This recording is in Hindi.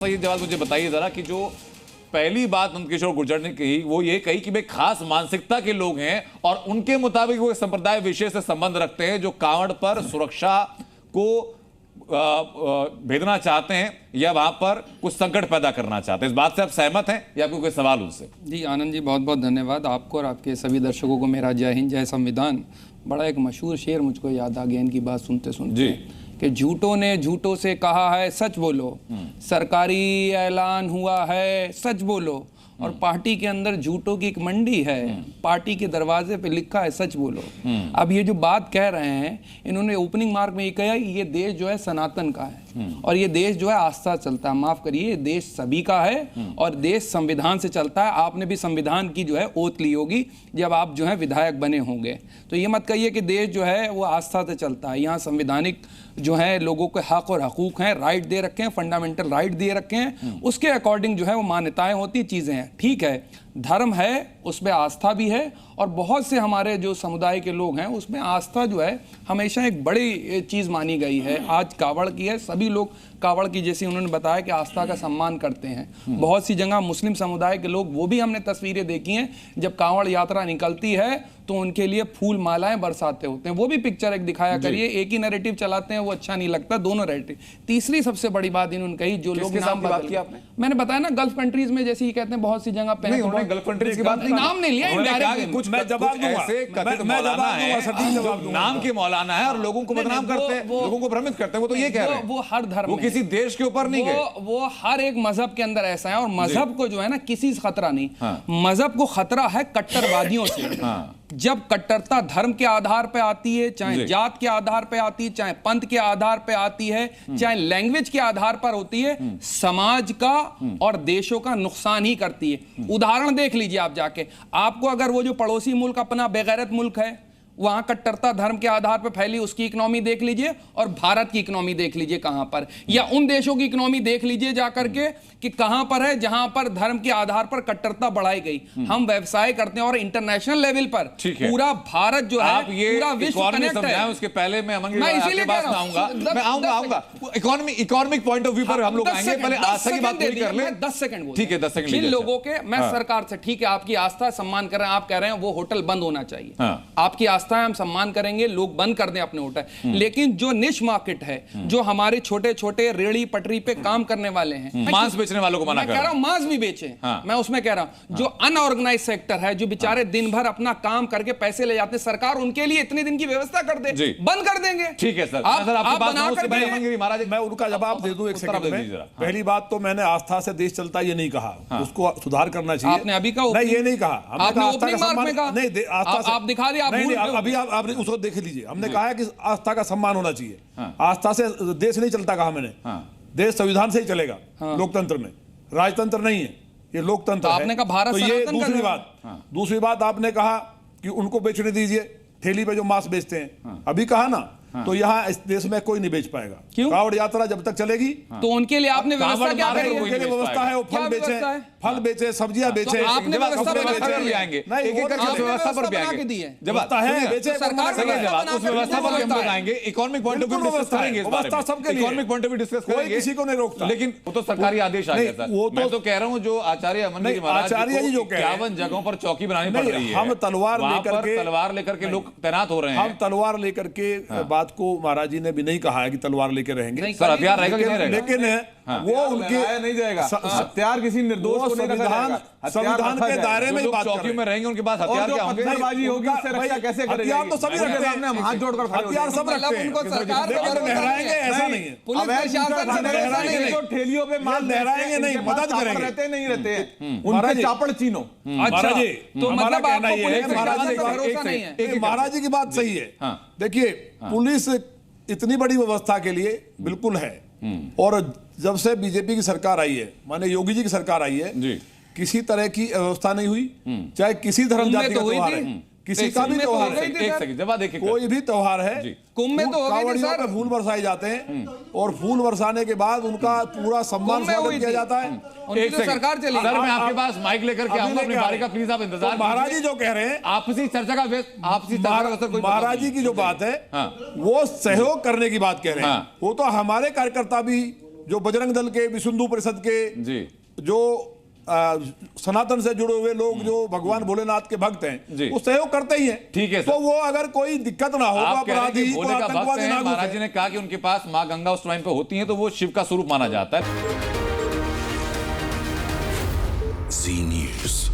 ये जवाब मुझे बताइए जरा कि जो पहली बात नंदकिशोर गुर्जर ने कही वो ये कही कि वे खास मानसिकता के लोग हैं और उनके मुताबिक वो संप्रदाय विशेष से संबंध रखते हैं जो कांवड़ पर सुरक्षा को भेजना चाहते हैं या वहां पर कुछ संकट पैदा करना चाहते हैं। इस बात से आप सहमत हैं या आपको कोई सवाल उनसे? जी आनंद जी, बहुत बहुत धन्यवाद आपको और आपके सभी दर्शकों को मेरा जय हिंद जय संविधान। बड़ा एक मशहूर शेर मुझको याद आ गया इनकी बात सुनते सुनते कि झूठों ने झूठों से कहा है सच बोलो, सरकारी ऐलान हुआ है सच बोलो, और पार्टी के अंदर झूठों की एक मंडी है, पार्टी के दरवाजे पे लिखा है सच बोलो। अब ये जो बात कह रहे हैं इन्होंने ओपनिंग मार्क में ये कहा ये देश जो है सनातन का है और ये देश जो है आस्था चलता है। माफ करिए, ये देश सभी का है और देश संविधान से चलता है। आपने भी संविधान की जो है ओथ ली होगी जब आप जो है विधायक बने होंगे, तो ये मत कहिए कि देश जो है वो आस्था से चलता है। यहाँ संविधानिक जो है लोगों के हक और हकूक हैं, राइट दे रखे हैं, फंडामेंटल राइट दे रखे हैं, उसके अकॉर्डिंग जो है वो मान्यताएं होती, चीजें हैं। ठीक है, धर्म है, उसमें आस्था भी है और बहुत से हमारे जो समुदाय के लोग हैं उसमें आस्था जो है हमेशा एक बड़ी चीज मानी गई है। आज कावड़ की है, सभी लोग कावड़ की जैसे उन्होंने बताया कि आस्था का सम्मान करते हैं। बहुत सी जगह मुस्लिम समुदाय के लोग, वो भी हमने तस्वीरें देखी हैं, जब कावड़ यात्रा निकलती है तो उनके लिए फूल मालाएं बरसाते होते हैं। वो भी पिक्चर एक दिखाया करिए, एक ही नैरेटिव चलाते हैं, वो अच्छा नहीं लगता, दोनों नैरेटिव। तीसरी सबसे बड़ी बात इन्होंने कही, जो लोग नाम बात किया आपने, मैंने बताया ना गल्फ कंट्रीज में जैसे ही कहते हैं बहुत सी जगह पे गल्फ कंट्रीज की बात नाम नहीं लिया, कुछ ऐसे कथित मौलाना है, नाम के मौलाना है और लोगों को बदनाम करते हैं, लोगों को भ्रमित करते हैं। वो तो ये कह रहे हैं वो हर धर्म, वो किसी देश के ऊपर नहीं गए, वो हर एक मजहब के अंदर ऐसा है। और मजहब को जो है ना किसी से खतरा नहीं, मजहब को खतरा है कट्टरवादियों से। जब कट्टरता धर्म के आधार पे आती है, चाहे जात के आधार पे आती है, चाहे पंथ के आधार पे आती है, चाहे लैंग्वेज के आधार पर होती है, समाज का और देशों का नुकसान ही करती है। उदाहरण देख लीजिए आप जाके, आपको अगर वो जो पड़ोसी मुल्क अपना बेगैरत मुल्क है वहां कट्टरता धर्म के आधार पर फैली, उसकी इकोनॉमी देख लीजिए और भारत की इकोनॉमी देख लीजिए कहां पर, या उन देशों की इकोनॉमी देख लीजिए जाकर के कि कहां पर है जहां पर धर्म के आधार पर कट्टरता बढ़ाई गई। हम व्यवसाय करते हैं और इंटरनेशनल लेवल पर पूरा भारत जो है, पूरा विश्व कनेक्ट है। उसके पहले मैं इसीलिए आऊंगा, मैं आऊंगा इकोनॉमिक पॉइंट ऑफ व्यू पर हम लोग आएंगे। पहले आस्था की बात पूरी कर ले, 10 सेकंड। ठीक है, 10 सेकंड। जिन लोगों के, मैं सरकार से, ठीक है आपकी आस्था सम्मान कर रहे हैं, आप कह रहे हैं वो होटल बंद होना चाहिए, आपकी आस्था हम सम्मान करेंगे, लोग बंद कर दें अपने होटल, लेकिन जो निश मार्केट है, जो हमारे छोटे छोटे रेड़ी पटरी पे काम करने वाले हैं, मांस बेचने वालों को मना कर रहा हूं, मांस भी बेचे, मैं उसमें कह रहा हूं जो अनऑर्गेनाइज सेक्टर है, जो बेचारे दिन भर अपना काम करके पैसे ले जाते हैं, सरकार उनके लिए इतने दिन की व्यवस्था कर दे, बंद कर देंगे। ठीक है सर, आप महाराज मैं उनका जवाब दे दूं एक सेकंड में। पहली बात तो मैंने आस्था से देश चलता ये नहीं कहा, उसको सुधार करना चाहिए। आपने अभी कहा नहीं, ये नहीं कहा, आपने आस्था का सम्मान नहीं, आप दिखा दिया, अभी आप उसको देख लीजिए। हमने कहा है कि आस्था का सम्मान होना चाहिए। आस्था से देश नहीं चलता, कहा मैंने, देश संविधान से ही चलेगा, लोकतंत्र में, राजतंत्र नहीं है, ये लोकतंत्र है। आपने कहा भारत, तो ये दूसरी बात। दूसरी बात आपने कहा कि उनको बेचने दीजिए, ठेली पे जो मांस बेचते हैं, अभी कहा ना, तो यहाँ इस देश में कोई नहीं बेच पाएगा। क्यों? कावड़ यात्रा जब तक चलेगी तो उनके लिए आपने व्यवस्था क्या करी है? उनके लिए व्यवस्था है, वो फल बेचे, सब्जियां बेचे, आपने व्यवस्था भी आएंगे, नहीं एक एक करके व्यवस्था पर भी आएंगे, व्यवस्था है, बेचे सरकार उस व्यवस्था पर हम लोग आएंगे, economic point of view discuss करेंगे, व्यवस्था सबके लिए, economic point of view discuss करेंगे, कोई किसी को नहीं रोकता, लेकिन वो तो सरकारी आदेश आ गया सर। मैं तो कह रहा हूँ जो आचार्य अमनगिरी महाराज, आचार्य जी जो 51 जगहों पर चौकी बनानी पड़ रही है, हम तलवार लेकर के लोग तैनात हो रहे हैं, हम तलवार लेकर के बात को महाराज ने भी नहीं कहा है कि तलवार लेकर रहेंगे, सर हथियार रहेगा कि नहीं रहेगा, लेकिन वो उनके नहीं जाएगा, हथियार किसी निर्दोष को नहीं रखा जाएगा, संविधान के दायरे में बात चौकी में रहेंगे, उनके पास हथियार क्या होंगे, पत्थरबाजी होगी, उससे रक्षा कैसे करेंगे? हथियार तो सभी रखते हैं, हम हाथ जोड़कर हथियार सब रखते हैं, लेकिन लहराएंगे ऐसा नहीं है, पुलिस प्रशासन जो ठेलियों पे माल लहराएंगे नहीं, मदद करेंगे, रहते नहीं रहते, उनके चापड़ चीनो। महाराज जी, तो हमारा मतलब कहना ये है, महाराज जी की बात सही है। देखिए, पुलिस इतनी बड़ी व्यवस्था के लिए बिल्कुल है, और जब से बीजेपी की सरकार आई है, माने योगी जी की सरकार आई है, किसी तरह की व्यवस्था नहीं हुई, चाहे किसी धर्म जाति का त्योहार है, किसी का भी त्योहार है, एक सेकंड जवाब देखिए, कोई भी त्योहार है, कुंभ में तो कांवड़ियों पे फूल बरसाए जाते हैं और फूल बरसाने के बाद उनका पूरा सम्मान स्वागत किया जाता है। एक सेकंड सरकार चली, सर मैं आपके पास माइक लेकर के आऊंगा, अपनी बारी का प्लीज आप इंतजार। महाराज जी जो कह रहे हैं, आपसी चर्चा का महाराज जी की जो बात है वो सहयोग करने की बात कह रहे हैं, वो तो हमारे कार्यकर्ता भी जो बजरंग दल के, विश्व हिंदू परिषद के, जी जो सनातन से जुड़े हुए लोग जो भगवान भोलेनाथ के भक्त जी। हैं, वो सहयोग करते ही हैं। ठीक है सर। तो वो अगर कोई दिक्कत ना हो, आप कह रहे हैं कि अपराधी, भोले का भक्त आतंकवादी है, ना महाराज घुसे। जी ने कहा कि उनके पास मां गंगा उस टाइम पे होती है तो वो शिव का स्वरूप माना जाता है। जी न्यूज़।